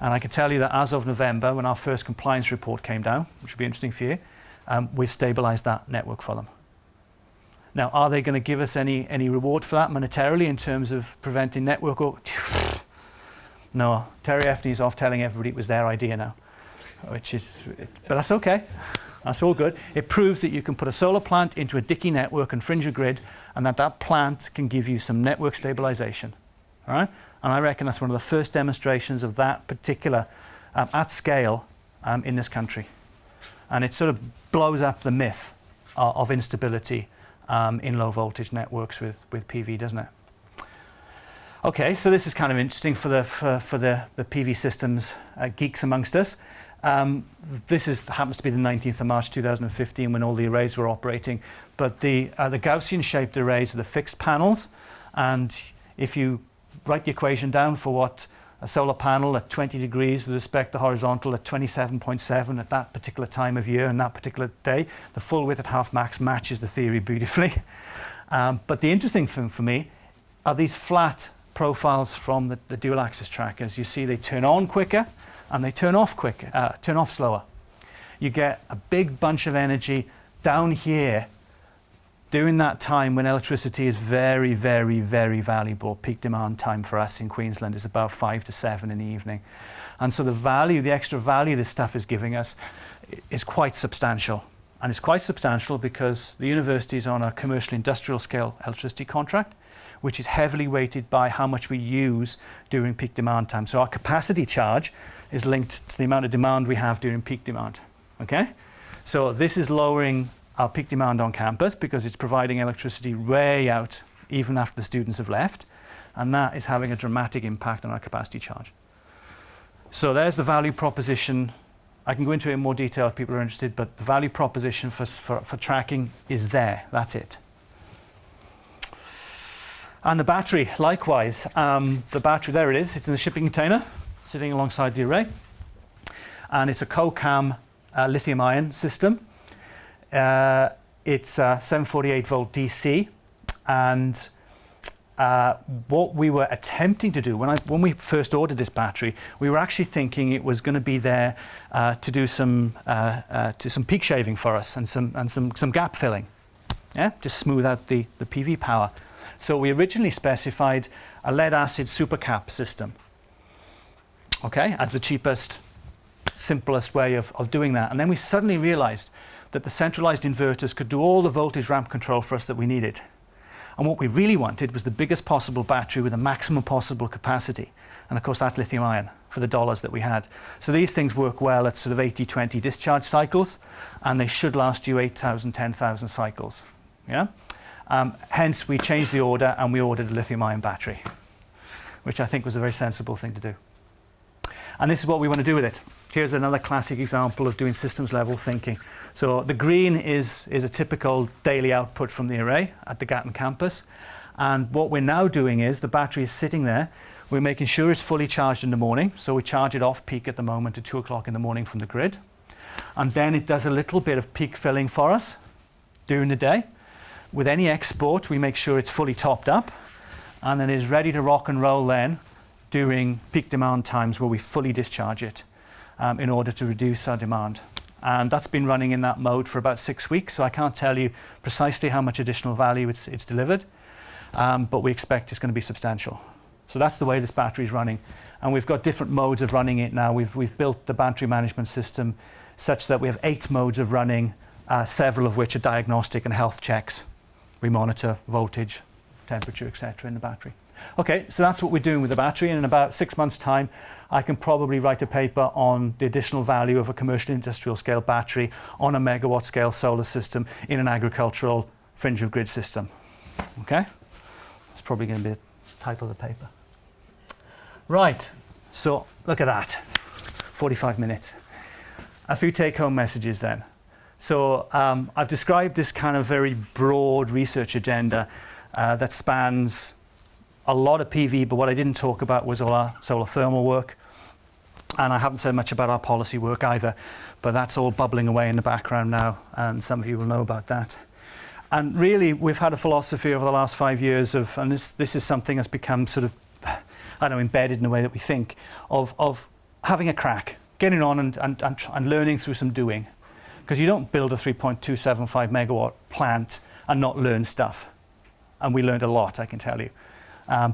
And I can tell you that as of November, when our first compliance report came down, which will be interesting for you, we've stabilised that network for them. Now, are they going to give us any reward for that monetarily in terms of preventing network? No, Terry Effney's off telling everybody it was their idea now, but that's okay. That's all good. It proves that you can put a solar plant into a dicky network and fringe a grid, and that plant can give you some network stabilisation. All right? And I reckon that's one of the first demonstrations of that particular at scale in this country. And it sort of blows up the myth of instability in low voltage networks with PV, doesn't it? Okay, so this is kind of interesting for the PV systems geeks amongst us. This happens to be the 19th of March 2015 when all the arrays were operating. But the Gaussian-shaped arrays are the fixed panels. And if you write the equation down for what a solar panel at 20 degrees with respect to horizontal at 27.7 at that particular time of year and that particular day, the full width at half max matches the theory beautifully. But the interesting thing for me are these flat profiles from the dual axis trackers. You see they turn on quicker and they turn off quicker, turn off slower. You get a big bunch of energy down here during that time when electricity is very, very, very valuable. Peak demand time for us in Queensland is about 5 to 7 in the evening. And so the extra value this stuff is giving us is quite substantial. And it's quite substantial because the university is on a commercial industrial scale electricity contract, which is heavily weighted by how much we use during peak demand time. So our capacity charge is linked to the amount of demand we have during peak demand. Okay? So this is lowering our peak demand on campus because it's providing electricity way out even after the students have left, and that is having a dramatic impact on our capacity charge. So there's the value proposition. I can go into it in more detail if people are interested, but the value proposition for tracking is there. That's it. And the battery, likewise. The battery, there it is. It's in the shipping container, sitting alongside the array. And it's a co-cam lithium-ion system. It's 748 volt DC, and what we were attempting to do when we first ordered this battery, we were actually thinking it was going to be there to do some peak shaving for us and some gap filling, yeah, just smooth out the PV power. So we originally specified a lead acid supercap system, okay, as the cheapest, simplest way of doing that. And then we suddenly realized that the centralised inverters could do all the voltage ramp control for us that we needed. And what we really wanted was the biggest possible battery with the maximum possible capacity. And of course that's lithium ion for the dollars that we had. So these things work well at sort of 80-20 discharge cycles, and they should last you 8,000, 10,000 cycles. Yeah? Hence we changed the order and we ordered a lithium ion battery, which I think was a very sensible thing to do. And this is what we want to do with it. Here's another classic example of doing systems level thinking. So the green is a typical daily output from the array at the Gatton campus. And what we're now doing is the battery is sitting there. We're making sure it's fully charged in the morning. So we charge it off peak at the moment at 2 o'clock in the morning from the grid. And then it does a little bit of peak filling for us during the day. With any export, we make sure it's fully topped up. And then it is ready to rock and roll then during peak demand times where we fully discharge it in order to reduce our demand. And that's been running in that mode for about 6 weeks, so I can't tell you precisely how much additional value it's delivered. but we expect it's going to be substantial. So that's the way this battery is running. And we've got different modes of running it now. We've built the battery management system such that we have 8 modes of running, several of which are diagnostic and health checks. We monitor voltage, temperature, etc. in the battery. Okay, so that's what we're doing with the battery, and in about 6 months' time, I can probably write a paper on the additional value of a commercial industrial scale battery on a megawatt scale solar system in an agricultural fringe of grid system. Okay? That's probably going to be the title of the paper. Right, so look at that, 45 minutes. A few take-home messages then. So I've described this kind of very broad research agenda that spans a lot of PV, but what I didn't talk about was all our solar thermal work. And I haven't said much about our policy work either, but that's all bubbling away in the background now, and some of you will know about that. And really, we've had a philosophy over the last 5 years of, and this is something that's become sort of, I don't know, embedded in the way that we think, of having a crack, getting on and learning through some doing. Because you don't build a 3.275 megawatt plant and not learn stuff. And we learned a lot, I can tell you.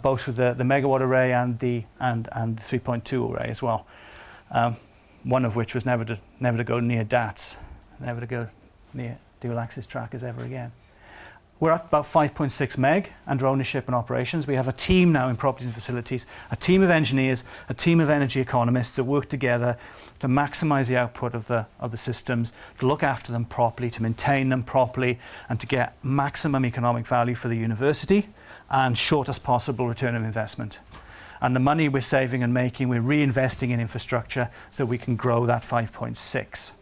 Both with the megawatt array and the 3.2 array as well. One of which was never to go near DATs, never to go near dual axis trackers ever again. We're at about 5.6 meg under ownership and operations. We have a team now in properties and facilities, a team of engineers, a team of energy economists that work together to maximize the output of the systems, to look after them properly, to maintain them properly, and to get maximum economic value for the university and shortest possible return of investment. And the money we're saving and making, we're reinvesting in infrastructure so we can grow that 5.6.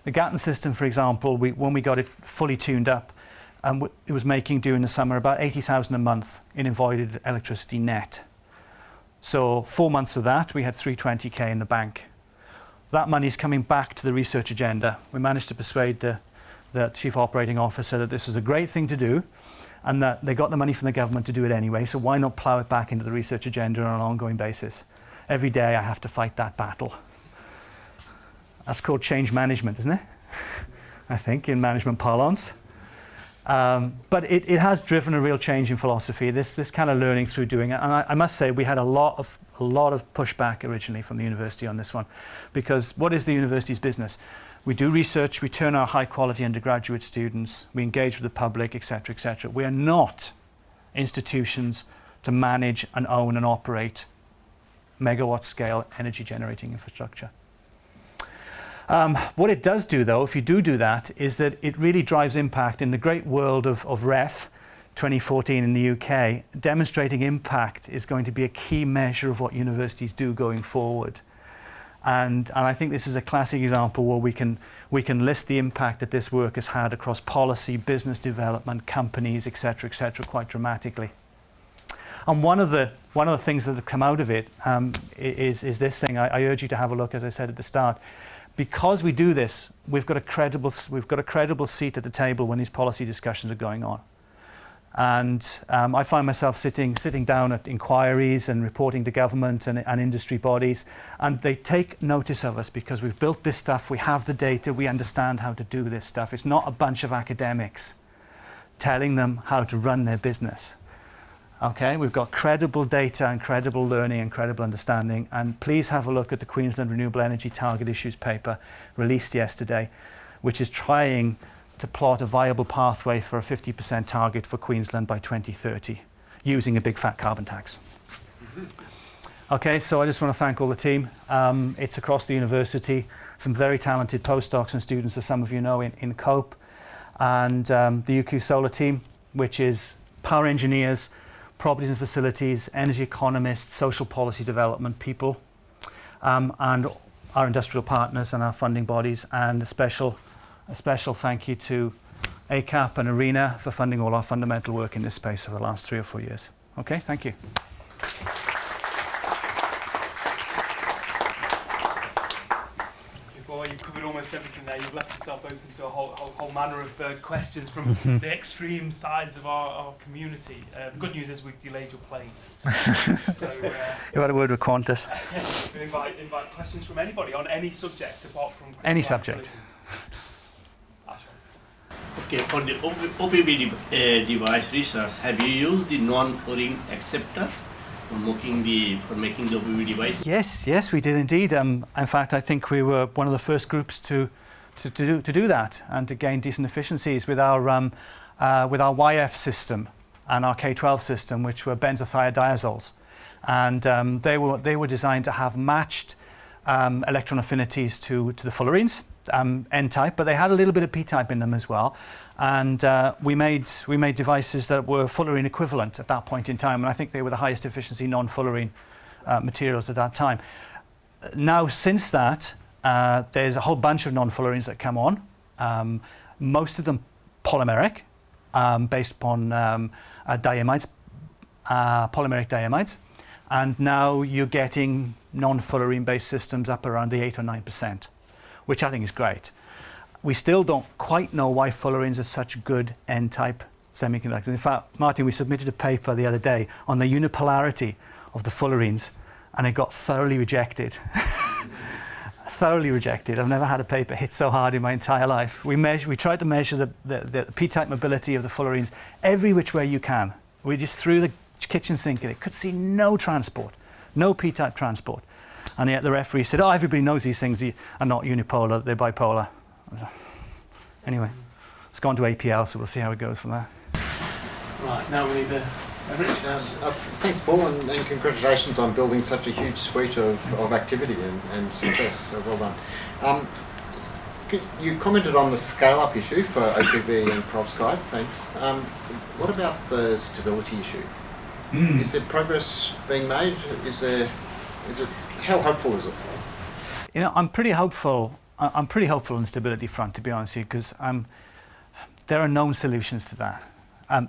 The Gatton system, for example, when we got it fully tuned up, it was making during the summer about 80,000 a month in avoided electricity net. So 4 months of that, we had 320k in the bank. That money is coming back to the research agenda. We managed to persuade the chief operating officer that this was a great thing to do, and that they got the money from the government to do it anyway, so why not plough it back into the research agenda on an ongoing basis? Every day I have to fight that battle. That's called change management, isn't it? I think, in management parlance. But it has driven a real change in philosophy, this kind of learning through doing it. And I must say, we had a lot of pushback originally from the university on this one, because what is the university's business? We do research, we turn our high quality undergraduate students, we engage with the public, etc., etc. We are not institutions to manage and own and operate megawatt scale energy generating infrastructure. What it does do, though, if you do that, is that it really drives impact in the great world of REF 2014 in the UK. Demonstrating impact is going to be a key measure of what universities do going forward. And I think this is a classic example where we can list the impact that this work has had across policy, business development, companies, etc., quite dramatically. And one of the things that have come out of it is this thing. I urge you to have a look, as I said at the start. Because we do this, we've got a credible seat at the table when these policy discussions are going on. And I find myself sitting down at inquiries and reporting to government and industry bodies, and they take notice of us because we've built this stuff, we have the data, we understand how to do this stuff. It's not a bunch of academics telling them how to run their business. Okay, we've got credible data and credible learning and credible understanding, and please have a look at the Queensland Renewable Energy Target Issues paper released yesterday, which is trying to plot a viable pathway for a 50% target for Queensland by 2030 using a big fat carbon tax. Okay, so I just want to thank all the team. It's across the university, some very talented postdocs and students, as some of you know, in COPE, and the UQ Solar team, which is power engineers, properties and facilities, energy economists, social policy development people, and our industrial partners and our funding bodies, and a special thank you to ACAP and ARENA for funding all our fundamental work in this space over the last 3 or 4 years. Okay, thank you.
Well, you've covered almost everything there. You've left yourself open to a whole manner of questions from the extreme sides of our community. The good news is we've delayed your plane. So,
you had a word with Qantas.
We invite questions from anybody on any subject apart from
any subject.
Okay, for the OPV device research, have you used the non-coding acceptor for making the OPV device?
Yes, we did indeed. In fact, I think we were one of the first groups to do that and to gain decent efficiencies with our YF system and our K12 system, which were benzothiodiazoles, and they were designed to have matched electron affinities to the fullerenes, N-type, but they had a little bit of P-type in them as well. And we made devices that were fullerene equivalent at that point in time, and I think they were the highest efficiency non-fullerene materials at that time. Now, since that, there's a whole bunch of non-fullerenes that come on, most of them polymeric, based upon diamides, polymeric diamides, and now you're getting non-fullerene based systems up around the 8 or 9%, which I think is great. We still don't quite know why fullerenes are such good N-type semiconductors. In fact, Martin, we submitted a paper the other day on the unipolarity of the fullerenes, and it got thoroughly rejected. Thoroughly rejected. I've never had a paper hit so hard in my entire life. We tried to measure the P-type mobility of the fullerenes every which way you can. We just threw the kitchen sink in it. Could see no transport, no P-type transport. And yet the referee said, oh, everybody knows these things are not unipolar, they're bipolar. Anyway, it's gone to APL, so we'll see how it goes from there.
Right, now we need the average.
Thanks, Paul, and congratulations on building such a huge suite of activity and success. So well done. You commented on the scale-up issue for OPV and perovskite. Thanks. What about the stability issue? Is there progress being made? How hopeful is it?
You know, I'm pretty hopeful. I'm pretty hopeful on the stability front, to be honest with you, because there are known solutions to that.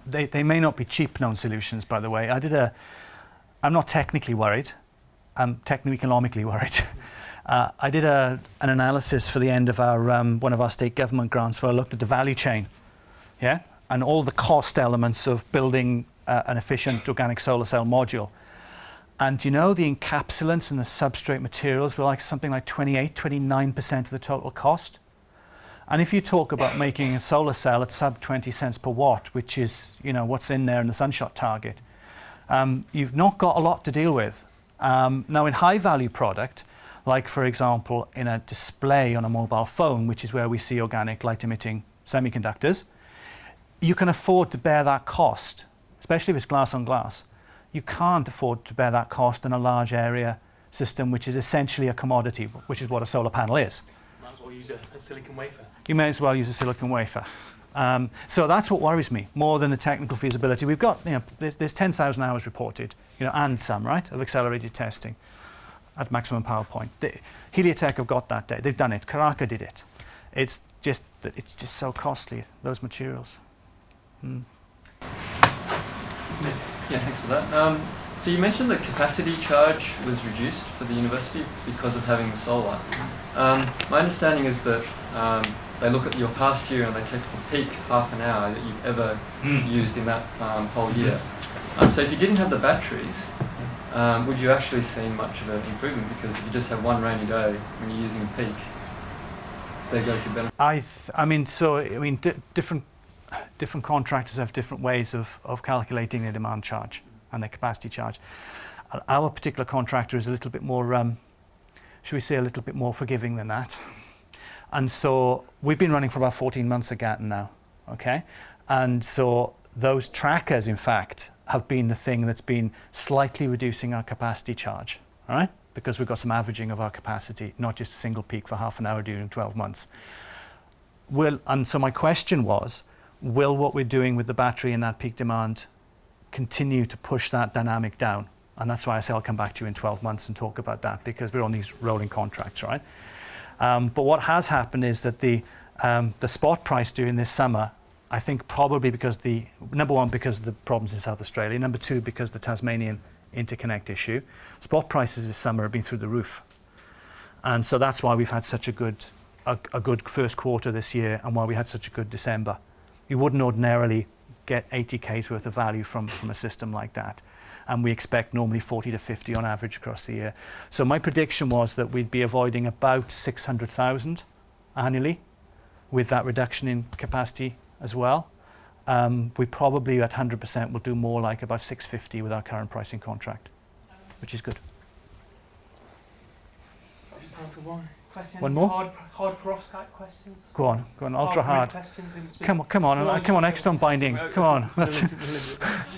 They may not be cheap known solutions, by the way. I'm not technically worried. I'm techno-economically worried. I did an analysis for the end of our one of our state government grants where I looked at the value chain, yeah, and all the cost elements of building an efficient organic solar cell module. And you know, the encapsulants and the substrate materials were like something like 29% of the total cost. And if you talk about making a solar cell at sub 20 cents per watt, which is, you know, what's in there in the sunshot target, you've not got a lot to deal with. Now in high value product, like for example, in a display on a mobile phone, which is where we see organic light emitting semiconductors, you can afford to bear that cost, especially if it's glass on glass. You can't afford to bear that cost in a large area system, which is essentially a commodity, which is what a solar panel is.
Might as well use a silicon wafer.
You may as well use a silicon wafer. So that's what worries me more than the technical feasibility. We've got, you know, there's 10,000 hours reported, you know, and some, right, of accelerated testing at maximum power point. Heliotech have got that data. They've done it. Karaka did it. It's just so costly, those materials.
Yeah, thanks for that. So you mentioned the capacity charge was reduced for the university because of having the solar. My understanding is that they look at your past year and they take the peak half an hour that you've ever used in that whole year. So if you didn't have the batteries, would you actually see much of an improvement? Because if you just have one rainy day when you're using a peak, they go to benefit. Different contractors have different ways of calculating their demand charge and their capacity charge. Our particular contractor is a little bit more, should we say, a little bit more forgiving than that. And so we've been running for about 14 months at Gatton now, okay? And so those trackers, in fact, have been the thing that's been slightly reducing our capacity charge, all right? Because we've got some averaging of our capacity, not just a single peak for half an hour during 12 months. And so my question was, will what we're doing with the battery and that peak demand continue to push that dynamic down? And that's why I say I'll come back to you in 12 months and talk about that, because we're on these rolling contracts, right? But what has happened is that the spot price during this summer, I think probably because number one, because of the problems in South Australia, number two, because the Tasmanian interconnect issue, spot prices this summer have been through the roof. And so that's why we've had such a good first quarter this year, and why we had such a good December. You wouldn't ordinarily get 80K's worth of value from a system like that. And we expect normally 40 to 50 on average across the year. So my prediction was that we'd be avoiding about 600,000 annually with that reduction in capacity
as well. We probably at 100% will do more like about 650 with our current pricing contract, which is good.
Just time for one question.
One more?
Hard perovskite questions.
Go on, ultra hard.
Questions in speed.
Come on, exton binding. Come on,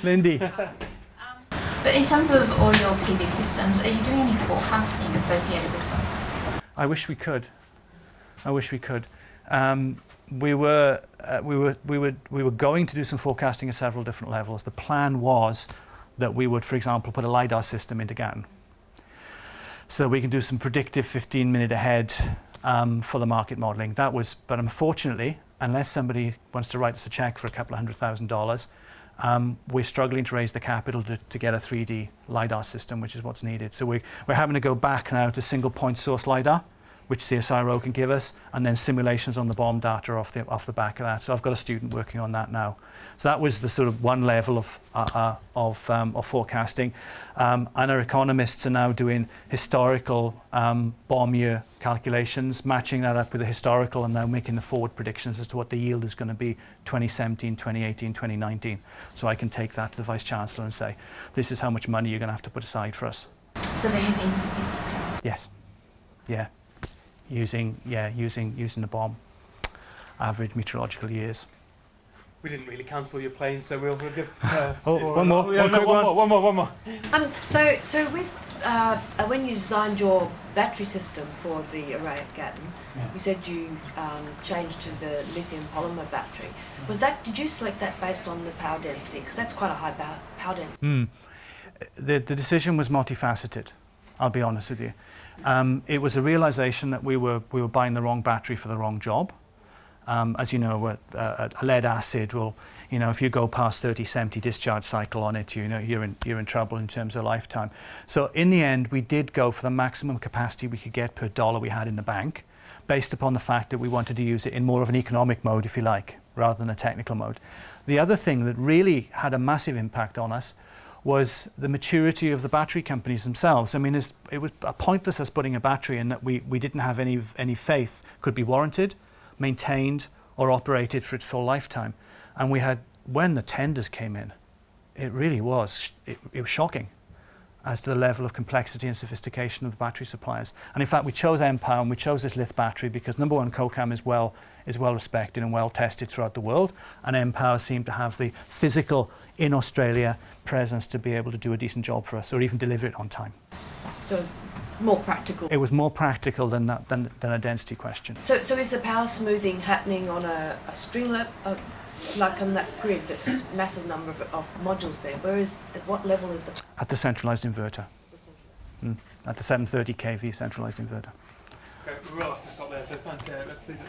Lindy.
But in terms of all your PV systems, are you doing any forecasting associated with them?
I wish we could. We were going to do some forecasting at several different levels. The plan was that we would, for example, put a LiDAR system into Gatton. So we can do some predictive 15-minute ahead for the market modelling. But unfortunately, unless somebody wants to write us a check for a couple of $100,000, we're struggling to raise the capital to get a 3D LiDAR system, which is what's needed. So we're having to go back now to single point source LiDAR, which CSIRO can give us, and then simulations on the BOM data off the back of that. So I've got a student working on that now. So that was the sort of one level of forecasting. And our economists are now doing historical BOM year calculations, matching that up with the historical, and now making the forward predictions as to what the yield is going to be 2017, 2018, 2019. So I can take that to the Vice Chancellor and say, this is how much money you're going to have to put aside for us.
So they're using statistics?
Yes. Yeah. Using the BOM, average meteorological years.
We didn't really cancel your plane, so we'll give.
One more.
One more.
So with when you designed your battery system for the array at Gatton, you said you changed to the lithium polymer battery. Did you select that based on the power density? Because that's quite a high power density.
The decision was multifaceted, I'll be honest with you. It was a realization that we were buying the wrong battery for the wrong job. As you know, a lead acid will, if you go past 30-70 discharge cycle on it, you're in trouble in terms of lifetime. So in the end, we did go for the maximum capacity we could get per dollar we had in the bank, based upon the fact that we wanted to use it in more of an economic mode, if you like, rather than a technical mode. The other thing that really had a massive impact on us was the maturity of the battery companies themselves. I mean, it was pointless us putting a battery in that we didn't have any faith could be warranted, maintained, or operated for its full lifetime. And we had, when the tenders came in, it really was, it was shocking as to the level of complexity and sophistication of the battery suppliers. And in fact, we chose mPower and we chose this Lith battery because number one, COCAM is well respected and well tested throughout the world, and mPower seemed to have the physical in Australia presence to be able to do a decent job for us, or even deliver it on time.
So it's more practical.
It was more practical than a density question.
So is the power smoothing happening on a stringlet, like on that grid, that's massive number of modules there? At what level is it?
At the centralised inverter. At the 730 kV centralised inverter.
Okay, we will have to stop there, so thank you. Let's leave it.